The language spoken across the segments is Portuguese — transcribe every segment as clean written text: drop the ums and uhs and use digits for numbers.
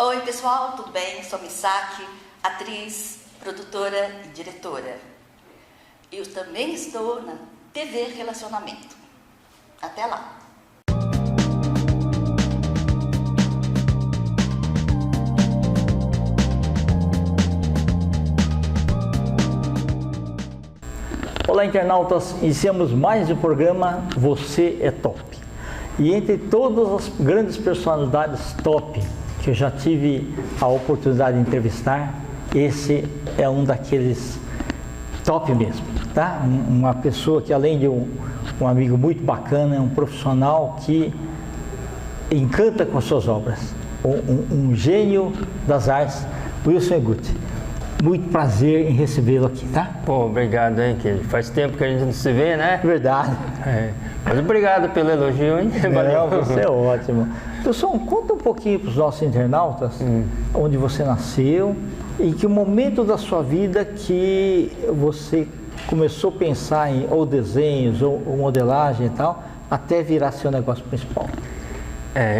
Oi pessoal, tudo bem? Sou Misaki, atriz, produtora e diretora. Eu também estou na TV Relacionamento. Até lá! Olá internautas, iniciamos mais um programa Você é Top. E entre todas as grandes personalidades top que eu já tive a oportunidade de entrevistar, esse é um daqueles top mesmo, tá? Uma pessoa que além de um amigo muito bacana, é um profissional que encanta com as suas obras, um gênio das artes, Wilson Egutti. Muito prazer em recebê-lo aqui, tá? Pô, obrigado, hein, que faz tempo que a gente não se vê, né? Verdade. Mas obrigado pelo elogio, hein? Valeu. Você é ótimo. Wilson, conta um pouquinho para os nossos internautas onde você nasceu e em que momento da sua vida que você começou a pensar em ou desenhos ou modelagem e tal, até virar seu negócio principal.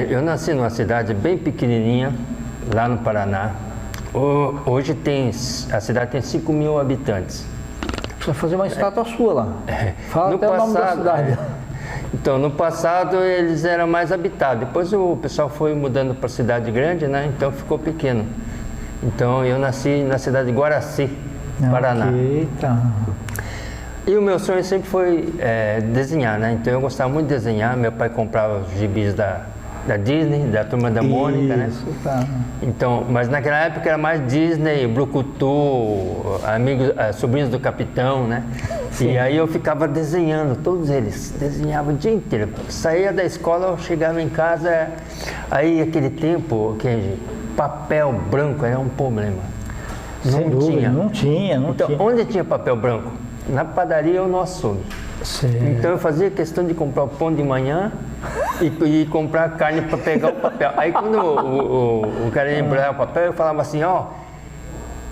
Eu nasci numa cidade bem pequenininha, lá no Paraná. Hoje a cidade tem 5 mil habitantes. Precisa fazer uma estátua sua lá. Fala até o nome da cidade. Então, no passado eles eram mais habitados. Depois o pessoal foi mudando para cidade grande, né? Então ficou pequeno. Então eu nasci na cidade de Guaraci, Paraná. Okay, tá. E o meu sonho sempre foi desenhar, né? Então eu gostava muito de desenhar. Meu pai comprava os gibis da Disney, da Turma da Mônica, né? Tá. Então, mas naquela época era mais Disney, Brucutu, sobrinhos do Capitão, né? Sim. E aí eu ficava desenhando, todos eles, desenhava o dia inteiro. Saía da escola, eu chegava em casa, aí aquele tempo, Kenji, papel branco era um problema. Não tinha. Então, onde tinha papel branco? Na padaria ou no açougue. Sim. Então eu fazia questão de comprar o pão de manhã e comprar carne para pegar o papel. Aí quando o cara ia embrulhar o papel, eu falava assim,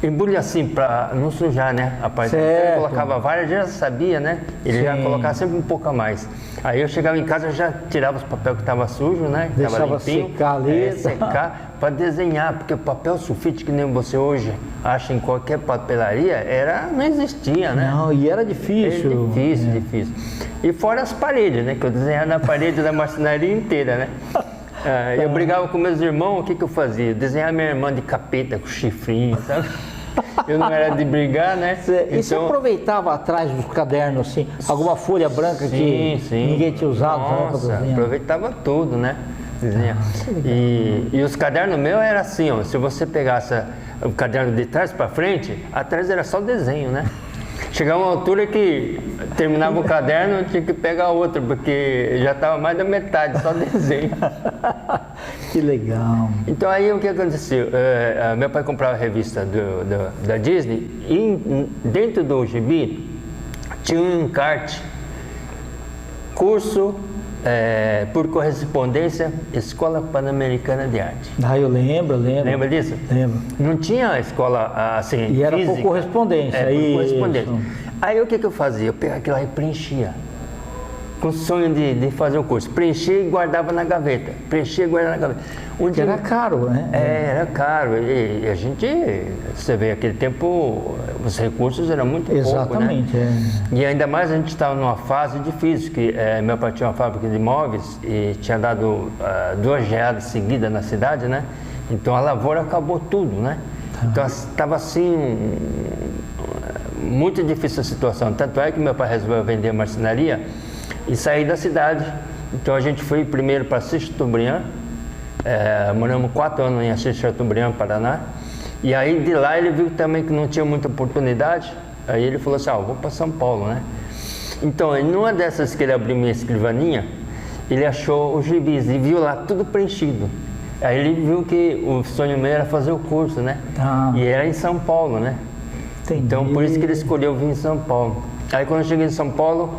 embrulhe assim para não sujar, né? A parte ele colocava várias, já sabia, né? Ele já colocava sempre um pouco a mais. Aí eu chegava em casa, eu já tirava os papéis que estava sujo, né? Deixava secar ali. Secar para desenhar, porque o papel sulfite que nem você hoje acha em qualquer papelaria, não existia, né? Não, e era difícil. Difícil. E fora as paredes, né? Que eu desenhava na parede da marcenaria inteira, né? Eu brigava com meus irmãos, o que eu fazia? Eu desenhava minha irmã de capeta, com chifrinho, sabe? Eu não era de brigar, né? E você aproveitava atrás dos cadernos, assim, alguma folha branca que ninguém tinha usado? Nossa, aproveitava tudo, né? E os cadernos meus eram assim, ó, se você pegasse o caderno de trás para frente, atrás era só desenho, né? Chegava uma altura que terminava o caderno, tinha que pegar outro, porque já estava mais da metade, só desenho. Que legal. Então aí o que aconteceu? Meu pai comprava a revista da Disney e dentro do gibi tinha um encarte, curso por correspondência, Escola Pan-Americana de Arte. Eu lembro. Lembra disso? Lembro. Não tinha escola assim, e era física. Por correspondência. Por correspondência. Aí o que eu fazia? Eu pegava aquilo lá e preenchia. Com o sonho de fazer o curso. Preenchia e guardava na gaveta. Porque era caro, né? Era caro. E a gente, você vê, aquele tempo, os recursos eram muito poucos, né? Exatamente. E ainda mais a gente estava numa fase difícil, que meu pai tinha uma fábrica de móveis e tinha dado 2 geadas seguidas na cidade, né? Então a lavoura acabou tudo, né? Então estava assim, muito difícil a situação. Tanto é que meu pai resolveu vender a marcenaria e sair da cidade. Então a gente foi primeiro para Assis Chateaubriand, moramos 4 anos em Assis Chateaubriand, Paraná. E aí de lá ele viu também que não tinha muita oportunidade. Aí ele falou assim, vou para São Paulo, né? Então, numa dessas que ele abriu minha escrivaninha, ele achou os gibis e viu lá tudo preenchido. Aí ele viu que o sonho meu era fazer o curso, né? E era em São Paulo, né? Entendi. Então por isso que ele escolheu vir em São Paulo. Aí quando eu cheguei em São Paulo,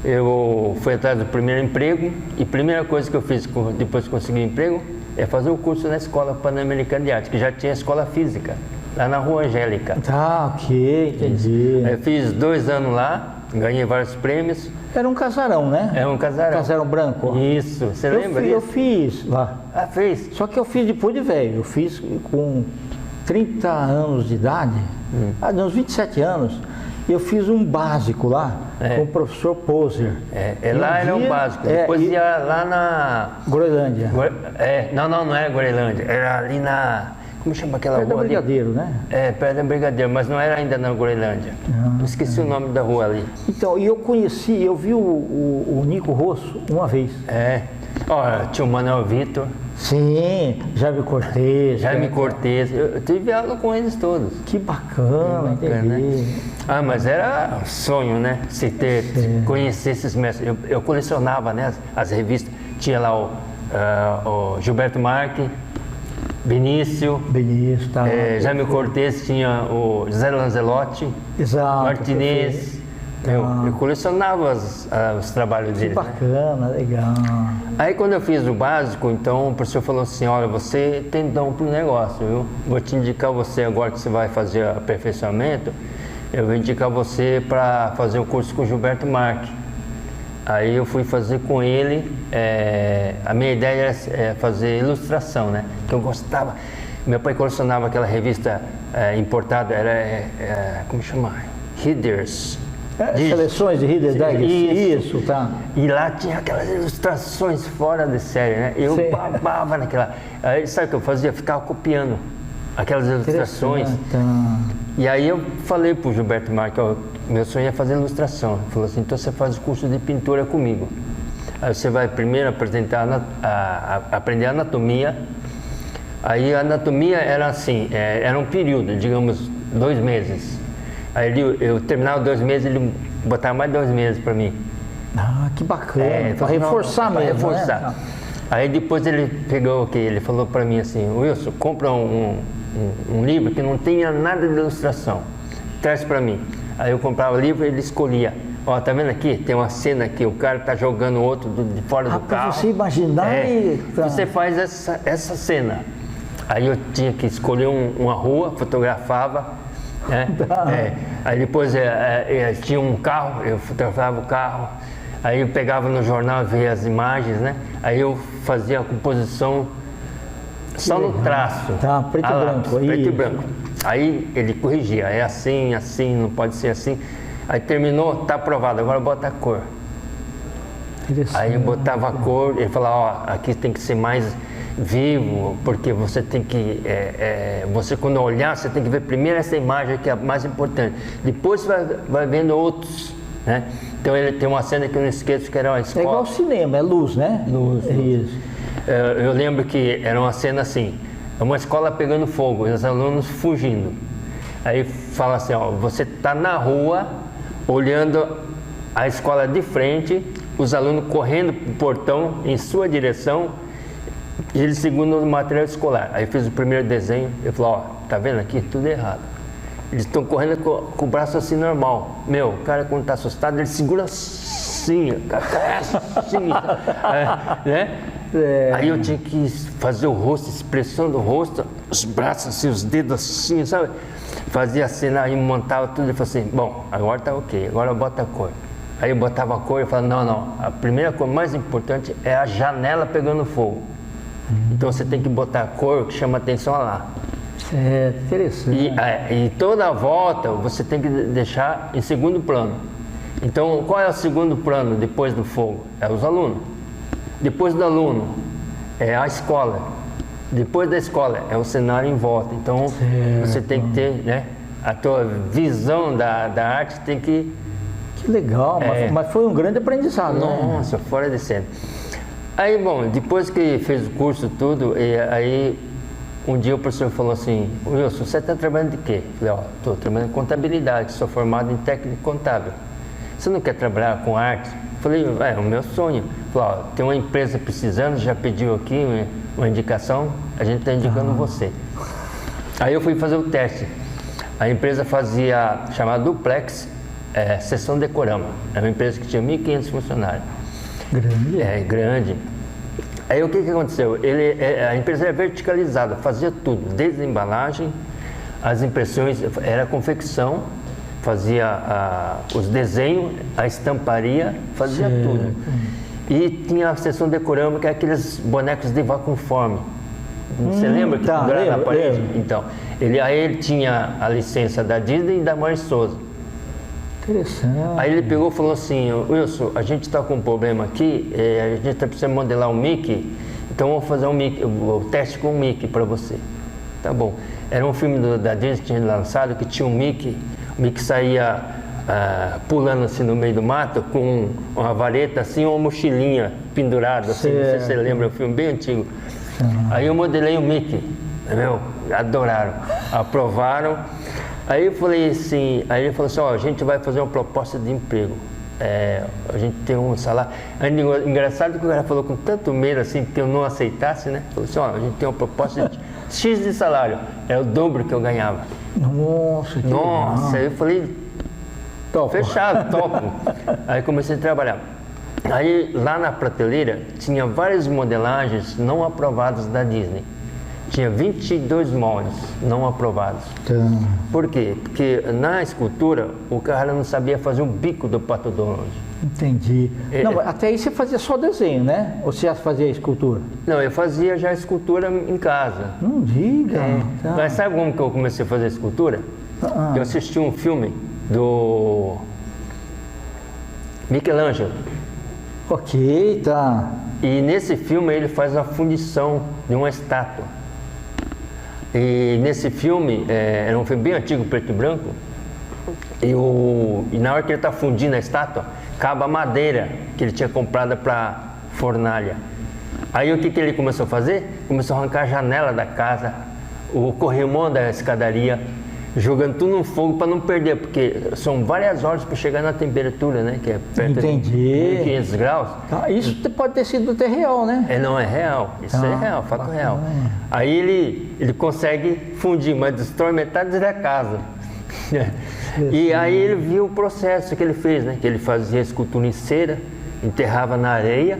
eu fui atrás do primeiro emprego e a primeira coisa que eu fiz depois de conseguir emprego é fazer o curso na Escola Pan-Americana de Arte, que já tinha escola física, lá na Rua Angélica. Ok, entendi. Aí eu fiz 2 anos lá, ganhei vários prêmios. Era um casarão, né? É um casarão. Casarão branco. Isso, você lembra disso? Eu fiz lá. Ah, fez? Só que eu fiz depois de velho, eu fiz com 30 anos de idade, uns 27 anos, eu fiz um básico lá com o professor Poser. Lá era o básico, depois ia lá na... Groenlândia. Não era Groenlândia, era ali na... Como chama aquela Perto rua da Brigadeiro, ali? né? Perto da Brigadeiro, mas não era ainda na Groenlândia. Esqueci o nome da rua ali. Então, e eu vi o Nico Rosso uma vez. Tinha o Manuel Vitor. Sim, Jaime Cortez. Eu tive aula com eles todos. Que bacana, entendi. Né? Mas era um sonho, né? Conhecer esses mestres. Eu colecionava, né, as revistas. Tinha lá o Gilberto Marque, Benício, tá. Jaime Cortez, tinha o José Lanzelotti, Exato, Martinez. Eu colecionava os trabalhos deles. Que bacana, né? Legal. Aí quando eu fiz o básico, então o professor falou assim, olha, você tem dom para o negócio, viu? Vou te indicar você agora que você vai fazer aperfeiçoamento, eu vou indicar você para fazer o curso com o Gilberto Marque. Aí eu fui fazer com ele, a minha ideia era fazer ilustração, né? Que eu gostava. Meu pai colecionava aquela revista importada, como chama? Readers. Seleções de Reader's Digest. Isso, tá. E lá tinha aquelas ilustrações fora de série, né? Eu babava naquela. Aí sabe o que eu fazia? Ficava copiando aquelas ilustrações. E aí eu falei pro Gilberto Marque, meu sonho é fazer ilustração. Ele falou assim, então você faz o curso de pintura comigo. Aí você vai primeiro aprender anatomia. Aí a anatomia era assim, era um período, digamos, 2 meses. Aí eu terminava 2 meses, ele botava mais 2 meses para mim. Que bacana, para reforçar mesmo, reforçar. Né? Aí depois ele pegou o que? Ele falou para mim assim, Wilson, compra um livro que não tenha nada de ilustração, traz para mim. Aí eu comprava o livro e ele escolhia. Tá vendo aqui? Tem uma cena que o cara tá jogando o outro de fora do carro. Para você imaginar Você faz essa cena. Aí eu tinha que escolher uma rua, fotografava. Aí depois tinha um carro, eu fotografava o carro, aí eu pegava no jornal, via as imagens, né? Aí eu fazia a composição só no traço. Preto e branco. Preto e branco. Aí ele corrigia, é assim, não pode ser assim. Aí terminou, tá aprovado, agora bota a cor. Aí eu botava a cor, ele falava, aqui tem que ser mais vivo, porque você tem que, você quando olhar, você tem que ver primeiro essa imagem que é a mais importante, depois você vai vendo outros, né? Então ele tem uma cena que eu não esqueço, que era uma escola. É igual ao cinema, é luz, né? Luz. Isso. Eu lembro que era uma cena assim, uma escola pegando fogo, e os alunos fugindo. Aí fala assim, você está na rua, olhando a escola de frente, os alunos correndo para o portão em sua direção, e eles segundo o material escolar. Aí eu fiz o primeiro desenho, eu falei, tá vendo aqui? Tudo errado. Eles estão correndo com o braço assim normal. O cara quando está assustado, ele segura assim, assim, né? Aí eu tinha que fazer o rosto, expressão do rosto, os braços assim, os dedos assim, sabe? Fazia a cena, aí montava tudo e falei assim, bom, agora tá ok, agora bota a cor. Aí eu botava a cor e falava, não, a primeira cor mais importante é a janela pegando fogo. Então você tem que botar a cor que chama atenção lá. Interessante. E toda a volta você tem que deixar em segundo plano. Então qual é o segundo plano depois do fogo? É os alunos. Depois do aluno é a escola. Depois da escola é o cenário em volta. Então você tem que ter, né? A tua visão da arte tem que... Que legal, mas foi um grande aprendizado. Nossa, fora de cena. Aí, bom, depois que fez o curso tudo, aí um dia o professor falou assim, Wilson, você está trabalhando de quê? Eu falei, estou trabalhando em contabilidade, sou formado em técnico contábil. Você não quer trabalhar com arte? Eu falei, é o meu sonho. Ele falou, tem uma empresa precisando, já pediu aqui uma indicação, a gente está indicando você. Aí eu fui fazer o teste. A empresa fazia, chamada Duplex, Seção Decorama. Era uma empresa que tinha 1.500 funcionários. Grande. Grande. Aí o que aconteceu? A empresa era verticalizada, fazia tudo, desde a embalagem, as impressões, era a confecção, fazia os desenhos, a estamparia, fazia tudo. E tinha a seção decorama, que é aqueles bonecos de vacuumforme. Você lembra que pendurava na parede? Então, aí ele tinha a licença da Disney e da Maurício de Souza. Interessante. Aí ele pegou e falou assim: Wilson, a gente está com um problema aqui, a gente está precisando modelar um Mickey, então vamos fazer o teste com o Mickey para você. Tá bom. Era um filme da Disney que tinha lançado, que tinha o Mickey saía pulando assim no meio do mato com uma vareta assim, uma mochilinha pendurada assim, não sei se você lembra, é um filme bem antigo. Aí eu modelei o Mickey, adoraram, aprovaram. Aí eu falei assim, aí ele falou assim, a gente vai fazer uma proposta de emprego. A gente tem um salário. Aí, engraçado que o cara falou com tanto medo assim, que eu não aceitasse, né? Falou assim, a gente tem uma proposta de X de salário, é o dobro que eu ganhava. Nossa, que legal. Aí eu falei, topo. Fechado, topo. Aí comecei a trabalhar. Aí lá na prateleira tinha várias modelagens não aprovadas da Disney. Tinha 22 moldes não aprovados. Por quê? Porque na escultura o cara não sabia fazer o bico do Pato Donald. Entendi. Não, até aí você fazia só desenho, né? Ou você já fazia escultura? Não, eu fazia já escultura em casa. Não diga. Mas sabe como que eu comecei a fazer escultura? Eu assisti um filme do Michelangelo. Ok, tá. E nesse filme ele faz a fundição de uma estátua. E nesse filme, era um filme bem antigo, preto e branco, e na hora que ele está fundindo a estátua, acaba a madeira que ele tinha comprada para fornalha. Aí o que ele começou a fazer? Começou a arrancar a janela da casa, o corrimão da escadaria, jogando tudo no fogo para não perder, porque são várias horas para chegar na temperatura, né? Que é perto de 1500 graus. Tá, isso pode ter sido até real, né? Não, é real. Isso é real, fato real. Aí ele consegue fundir, mas destrói metade da casa. E aí ele viu o processo que ele fez, né? Que ele fazia escultura em cera, enterrava na areia.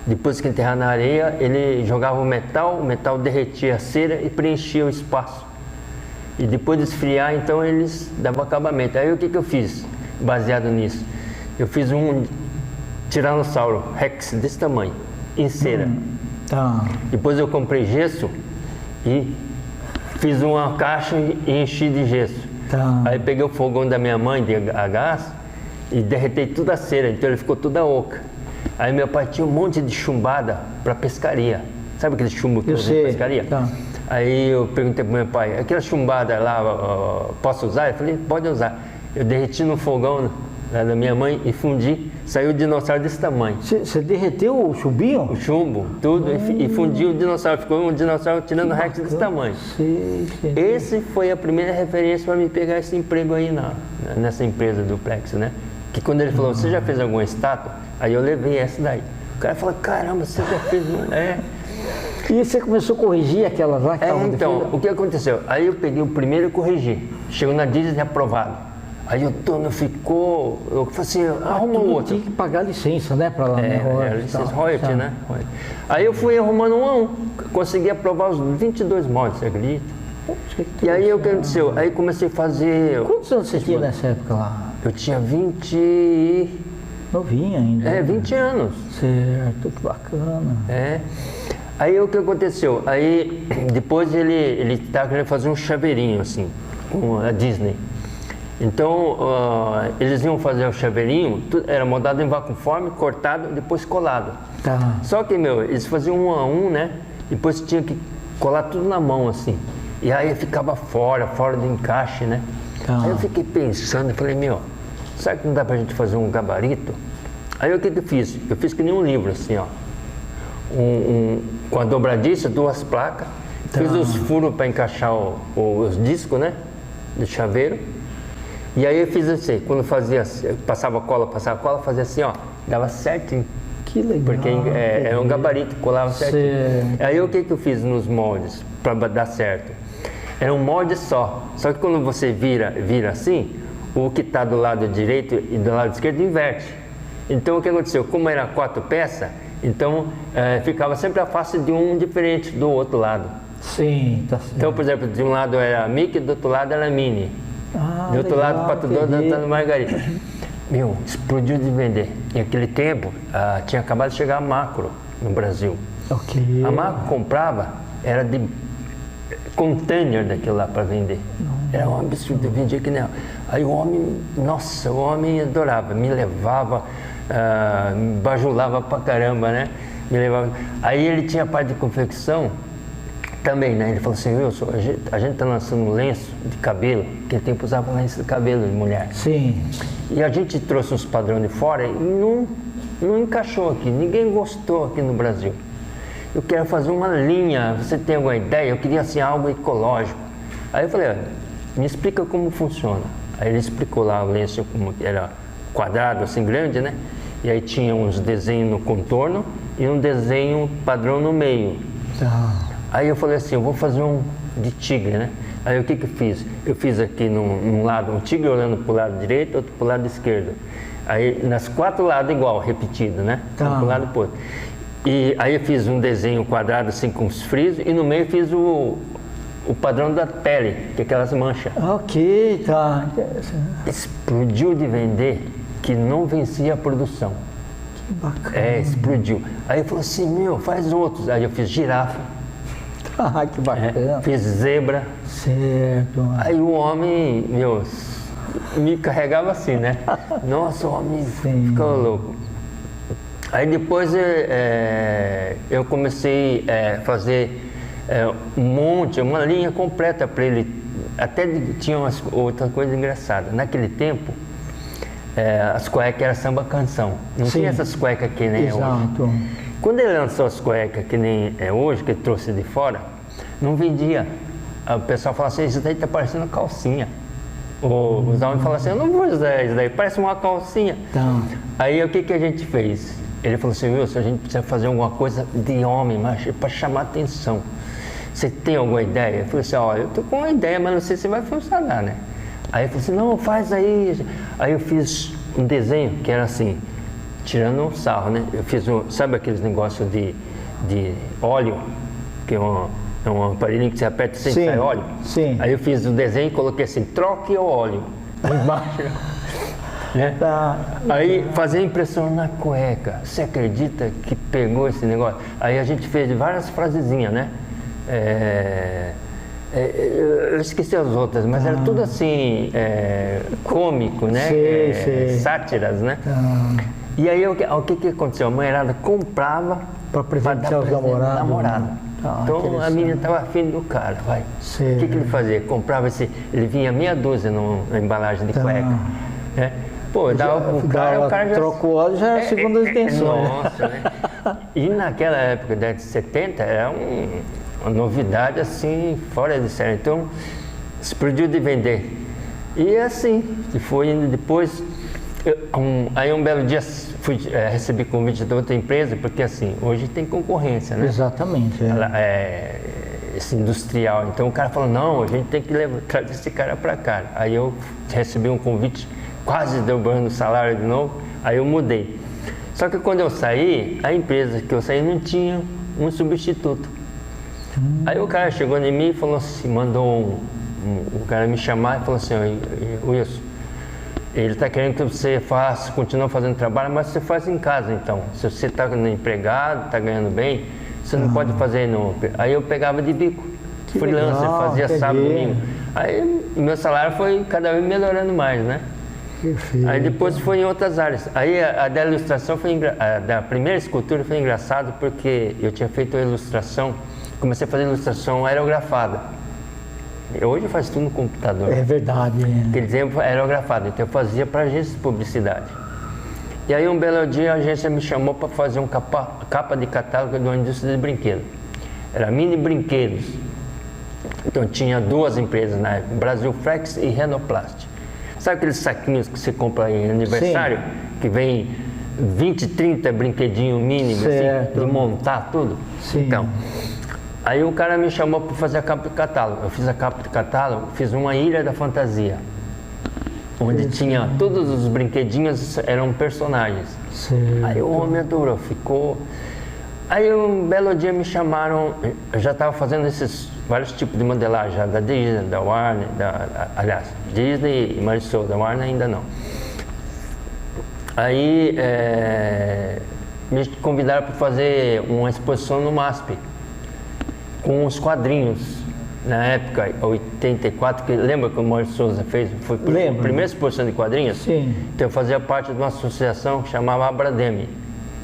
Depois que enterrava na areia, ele jogava o metal derretia a cera e preenchia o espaço. E depois de esfriar, então eles davam acabamento. Aí o que eu fiz, baseado nisso? Eu fiz um tiranossauro Rex desse tamanho, em cera. Depois eu comprei gesso e fiz uma caixa e enchi de gesso. Aí peguei o fogão da minha mãe a gás e derretei toda a cera, então ele ficou toda oca. Aí meu pai tinha um monte de chumbada para pescaria. Sabe aquele chumbo que eu usei para pescaria? Aí eu perguntei pro meu pai, aquela chumbada lá, posso usar? Ele falou, pode usar. Eu derreti no fogão da minha mãe e fundi, saiu o dinossauro desse tamanho. Você derreteu o chumbinho? O chumbo, tudo, e fundiu o dinossauro, ficou um dinossauro tirando Rex desse tamanho. Esse foi a primeira referência para me pegar esse emprego aí nessa empresa do Plexo, né? Que quando ele falou, você já fez alguma estátua? Aí eu levei essa daí. O cara falou, caramba, você já fez uma? E você começou a corrigir aquelas lá que estavam então, o que aconteceu? Aí eu peguei o primeiro e corrigi. Chegou na Disney aprovado. Aí o dono ficou, eu falei assim, arruma outro. Tinha que pagar licença, né, para lá, né? Licença royalty, né? Aí eu fui arrumando um a um, consegui aprovar os 22 moldes, você acredita? E aí o que aconteceu? Aí comecei a fazer... Quantos anos você tinha nessa época lá? Eu tinha 20... Novinho ainda. 20 anos. Certo, que bacana. Aí o que aconteceu? Aí depois ele estava querendo fazer um chaveirinho assim, com a Disney. Então eles iam fazer o chaveirinho, era moldado em vacuumforme, cortado, depois colado. Só que, eles faziam um a um, né? Depois tinha que colar tudo na mão assim. E aí ficava fora do encaixe, né? Aí eu fiquei pensando, falei, será que não dá pra gente fazer um gabarito? Aí o que eu fiz? Eu fiz que nem um livro assim, com a dobradiça, 2 placas, fiz os furos para encaixar os discos, né, do chaveiro, e aí eu fiz assim, quando passava cola, fazia assim, dava certinho. Que legal. Porque era um gabarito, colava certinho. Aí o que eu fiz nos moldes para dar certo? Era um molde só que quando você vira assim, o que está do lado direito e do lado esquerdo inverte. Então o que aconteceu? Como era 4 peças, então ficava sempre a face de um diferente do outro lado. Sim, tá certo. Então, por exemplo, de um lado era Mickey, do outro lado era Minnie. Do outro lado, Pato Donald, do Margarida. explodiu de vender. Em aquele tempo, tinha acabado de chegar a Macro no Brasil. Ok. A Macro comprava, era de container daquilo lá para vender. Era um absurdo, vendia que nem... Aí o homem adorava, me levava, me bajulava pra caramba, né? Me levava. Aí ele tinha a parte de confecção também, né? Ele falou assim, Wilson, a gente tá lançando um lenço de cabelo, que tempo usava lenço de cabelo de mulher. Sim. E a gente trouxe uns padrões de fora e não encaixou aqui, ninguém gostou aqui no Brasil. Eu quero fazer uma linha, você tem alguma ideia? Eu queria assim algo ecológico. Aí eu falei, me explica como funciona. Aí ele explicou lá o lenço como era quadrado, assim grande, né? E aí tinha uns desenhos no contorno e um desenho padrão no meio. Tá. Aí eu falei assim, eu vou fazer um de tigre, né? Aí o que eu fiz? Eu fiz aqui num lado um tigre olhando para o lado direito, outro para o lado esquerdo. Aí nas 4 lados igual, repetido, né? Tá. Um para o lado e para o outro. E aí eu fiz um desenho quadrado assim com os frisos e no meio fiz o padrão da pele, que é aquelas manchas. Ok, tá. Explodiu de vender que não vencia a produção. Que bacana. Explodiu. Aí ele falou assim, faz outros. Aí eu fiz girafa. Ah, que bacana. Fiz zebra. Certo. Aí o homem, me carregava assim, né? Nossa, o homem ficou louco. Aí depois eu comecei a fazer uma linha completa para ele. Até tinha outra coisa engraçada. Naquele tempo, as cuecas eram samba canção. Não tinha essas cuecas que nem Exato. é hoje. Quando ele lançou as cuecas que nem é hoje, que ele trouxe de fora, não vendia. O pessoal falava assim, isso daí tá parecendo calcinha. Os homens falavam assim, eu não vou usar isso daí, parece uma calcinha. Então. Aí o que a gente fez? Ele falou assim, Wilson, a gente precisa fazer alguma coisa de homem, mas para chamar atenção. Você tem alguma ideia? Eu falei assim, eu tô com uma ideia, mas não sei se vai funcionar, né? Aí ele falou assim, não, faz aí. Aí eu fiz um desenho que era assim, tirando um sarro, né? Eu fiz sabe aqueles negócios de óleo, que é um aparelhinho que você aperta sem sair óleo? Sim. Aí eu fiz o desenho e coloquei assim, troque o óleo. Embaixo. Né? Tá. Aí fazia impressão na cueca. Você acredita que pegou esse negócio? Aí a gente fez várias frasezinhas, né? Eu esqueci as outras, mas era tudo assim, cômico, né? Sátiras, né? E aí o que aconteceu? A mulherada comprava para presentear os namorados. Então a menina estava afim do cara, vai. O que ele fazia? Comprava ele vinha meia dúzia na embalagem de cueca. Né? Pô, dava pro cara, o cara já... Trocou o óleo, já era a segunda intenção. Nossa, né? E naquela época, da década de 70, era uma novidade assim, fora de série. Então, explodiu de vender. E assim, foi indo depois. Aí um belo dia recebi convite de outra empresa, porque assim, hoje tem concorrência, né? Exatamente. Esse industrial. Então o cara falou, não, a gente tem que trazer esse cara para cá. Aí eu recebi um convite, quase dobrando o salário de novo, aí eu mudei. Só que quando eu saí, a empresa que eu saí não tinha um substituto. Aí o cara chegou em mim e falou assim, mandou o cara me chamar e falou assim, Wilson, ele está querendo que você continue fazendo trabalho, mas você faz em casa então. Se você está empregado, está ganhando bem, você não pode fazer no... Aí eu pegava de bico, freelancer, fazia sábado, domingo. Aí meu salário foi cada vez melhorando mais, né? Perfeito. Aí depois foi em outras áreas. Aí a da ilustração da primeira escultura foi engraçado porque eu tinha feito a ilustração, comecei a fazer ilustração aerografada. Hoje faz tudo no computador. É verdade. Aquele tempo aerografado, então eu fazia para agências de publicidade. E aí um belo dia a agência me chamou para fazer uma capa de catálogo de uma indústria de brinquedos. Era Mini Brinquedos. Então tinha 2 empresas na época, Brasil Flex e Renoplast. Sabe aqueles saquinhos que você compra em aniversário? Sim. Que vem 20, 30 brinquedinhos mínimos, assim, de montar tudo? Sim. Então, aí o cara me chamou para fazer a capa de catálogo. Eu fiz a capa de catálogo, fiz uma ilha da fantasia. Onde tinha todos os brinquedinhos, eram personagens. Certo. Aí o homem adorou, ficou... Aí um belo dia me chamaram, eu já estava fazendo esses vários tipos de modelagem, da Disney, da Warner, aliás, Disney e Marisol, da Warner ainda não. Aí me convidaram para fazer uma exposição no MASP, com os quadrinhos. Na época, 84, que lembra que o Maurício Souza fez? Foi a primeira exposição de quadrinhos? Sim. Então eu fazia parte de uma associação que chamava Abrademe,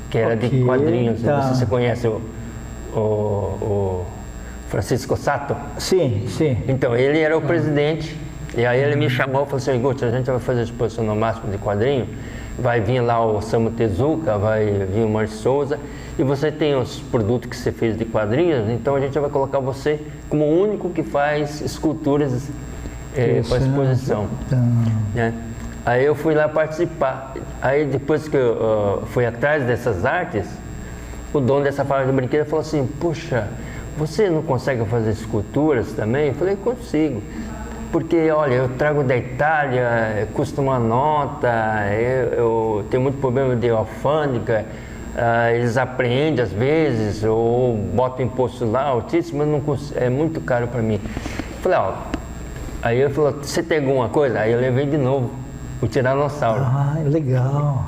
que era de quadrinhos. Tá. Não sei se você conhece o Francisco Sato. Sim, sim. Então, ele era o presidente, e aí ele me chamou e falou assim: Guti, a gente vai fazer a exposição no máximo de quadrinho, vai vir lá o Samu Tezuka, vai vir o Maurício Souza, e você tem os produtos que você fez de quadrinhos, então a gente vai colocar você como o único que faz esculturas para exposição. Né? Aí eu fui lá participar. Aí depois que eu fui atrás dessas artes, o dono dessa fábrica de brinquedos falou assim: puxa, você não consegue fazer esculturas também? Eu falei: consigo. Porque, olha, eu trago da Itália, custa uma nota, eu tenho muito problema de alfândega, eles apreendem às vezes, ou botam imposto lá altíssimo, mas não é muito caro para mim. Eu falei: ó, aí ele falou: você tem alguma coisa? Aí eu levei de novo o tiranossauro. Ah, legal.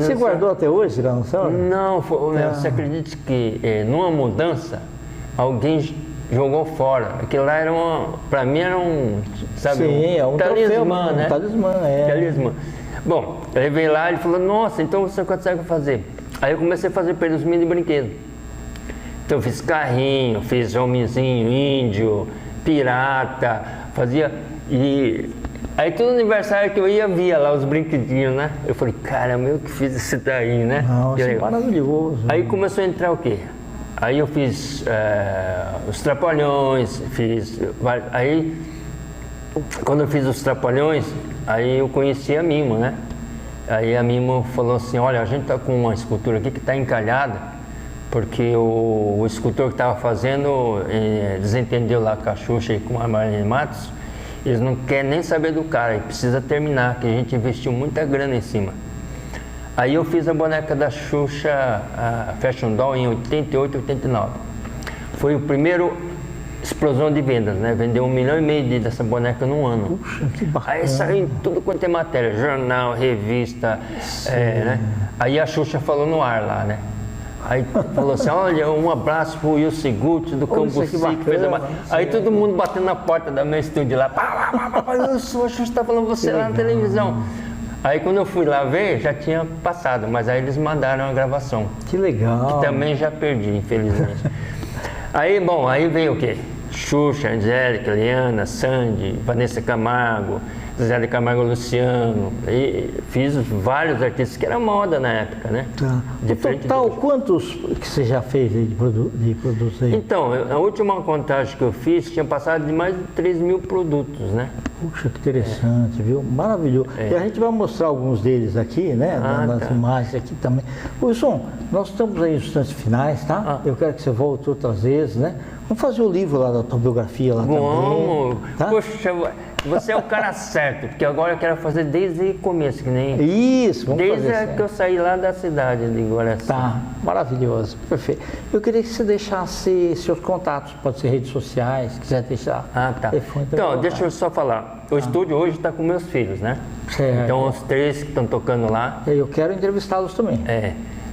Você guardou até hoje o tiranossauro? Não, você acredita que numa mudança, alguém jogou fora. Aquilo lá era para mim era sabe, sim, é um talismã, né? Talismã, Talismã. Bom, eu levei lá, ele falou: nossa, então você consegue fazer. Aí eu comecei a fazer para eles mini brinquedos. Então eu fiz carrinho, fiz homenzinho, índio, pirata, fazia. E aí todo aniversário que eu ia, via lá os brinquedinhos, né? Eu falei: caramba, eu que fiz esse daí, né? Nossa, é maravilhoso. Aí começou a entrar o quê? Aí eu fiz os Trapalhões, aí quando eu fiz os Trapalhões, aí eu conheci a Mimo, né? Aí a Mimo falou assim: olha, a gente está com uma escultura aqui que está encalhada, porque o escultor que estava fazendo desentendeu lá com a Xuxa e com a Marlene Matos, eles não querem nem saber do cara, e precisa terminar, que a gente investiu muita grana em cima. Aí eu fiz a boneca da Xuxa, a Fashion Doll, em 88, 89. Foi o primeiro explosão de vendas, né? Vendeu 1,5 milhão dessa boneca num ano. Puxa, que bacana. Aí saiu em tudo quanto é matéria, jornal, revista, né? Aí a Xuxa falou no ar lá, né? Aí falou assim: olha, um abraço pro Wilson Guti do Cambuci, que fez a... Aí todo mundo batendo na porta da meu estúdio lá: Wilson, a Xuxa tá falando você lá na televisão. Aí quando eu fui lá ver, já tinha passado, mas aí eles mandaram a gravação. Que legal. Que também já perdi, infelizmente. Aí, bom, aí veio o quê? Xuxa, Angélica, Liana, Sandy, Vanessa Camargo, Zé de Camargo, Luciano. E fiz vários artistas, que era moda na época, né? Tá. No total, quantos que você já fez de produtos aí? Então, a última contagem que eu fiz tinha passado de mais de 3 mil produtos, né? Puxa, que interessante, viu? Maravilhoso. E a gente vai mostrar alguns deles aqui, né? Nas imagens aqui também. Wilson, nós estamos aí nos instantes finais, tá? Eu quero que você volte outras vezes, né? Vamos fazer o livro lá da tua biografia lá também. Vamos! Tá? Poxa, você é o cara certo, porque agora eu quero fazer desde o começo, que nem... Isso, vamos fazer desde que eu saí lá da cidade de Guaraci. Tá, maravilhoso, perfeito. Eu queria que você deixasse seus contatos, pode ser redes sociais, se quiser deixar. Tá. Então, deixa eu só falar. O estúdio hoje está com meus filhos, né? Certo. Então, os 3 que estão tocando lá. Eu quero entrevistá-los também.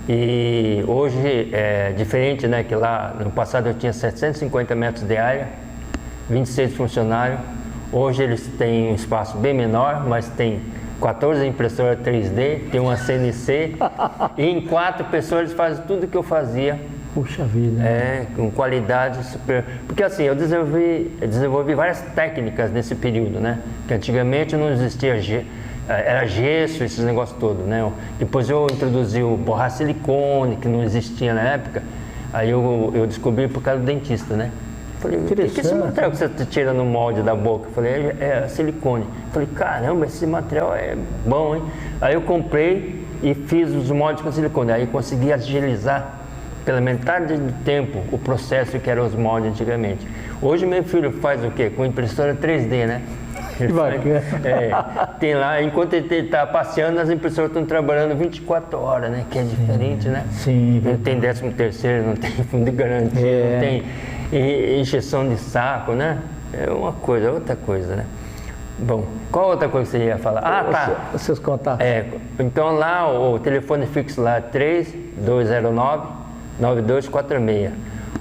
E hoje é diferente, né? Que lá no passado eu tinha 750 metros de área, 26 funcionários. Hoje eles têm um espaço bem menor, mas tem 14 impressoras 3D, tem uma CNC e em 4 pessoas eles fazem tudo que eu fazia. Puxa vida. Com qualidade super... Porque assim, eu desenvolvi várias técnicas nesse período, né? Que antigamente não existia era gesso, esses negócios todos, né? Depois eu introduzi o borracha silicone, que não existia na época. Aí eu descobri por causa do dentista, né? Falei: o que é esse material que você tira no molde da boca? Eu falei: é silicone. Eu falei: caramba, esse material é bom, hein? Aí eu comprei e fiz os moldes com silicone. Aí consegui agilizar pela metade do tempo o processo que eram os moldes antigamente. Hoje meu filho faz o quê? Com impressora 3D, né? Tem lá, enquanto ele está passeando, as impressoras estão trabalhando 24 horas, né? Que é diferente, né? Sim. Não tem 13º, não tem fundo de garantia, não tem injeção de saco, né? É uma coisa, outra coisa, né? Bom, qual outra coisa que você ia falar? Ah, tá. Os seus contatos. Então lá o telefone fixo lá é 3209-9246.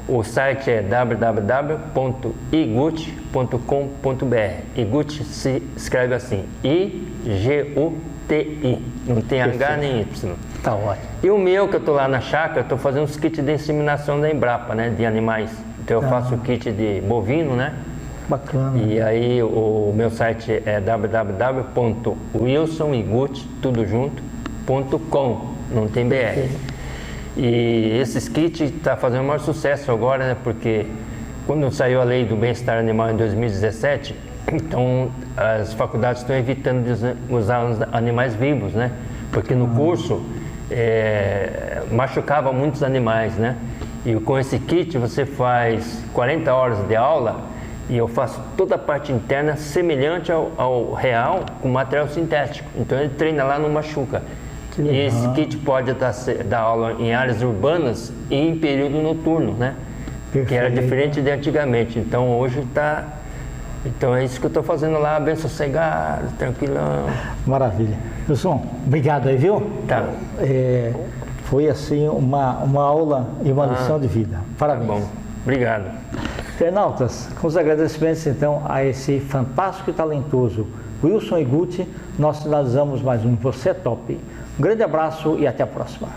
O site é www.iguti.com.br. Iguti se escreve assim, I-G-U-T-I. Não tem H nem Y. Tá ótimo. E o meu, que eu estou lá na chácara, eu estou fazendo os kits de inseminação da Embrapa, né, de animais. Então eu faço o kit de bovino, né? Bacana. E aí o meu site é www.wilsoniguti.com, não tem BR. E esses kits está fazendo o maior sucesso agora, né? Porque quando saiu a lei do bem-estar animal em 2017, então as faculdades estão evitando de usar os animais vivos, né? Porque no curso machucava muitos animais, né? E com esse kit você faz 40 horas de aula e eu faço toda a parte interna semelhante ao real com material sintético. Então ele treina lá, não machuca. E esse kit pode dar aula em áreas urbanas e em período noturno, né? Perfeito. Que era diferente de antigamente. Então hoje está... Então é isso que eu estou fazendo lá, bem sossegado, tranquilão. Maravilha. Wilson, obrigado aí, viu? Tá. Foi assim uma aula e uma lição de vida. Parabéns. Tá bom, obrigado. Internautas, com os agradecimentos então a esse fantástico e talentoso Wilson Iguti, nós finalizamos mais um Você é Top. Um grande abraço e até a próxima.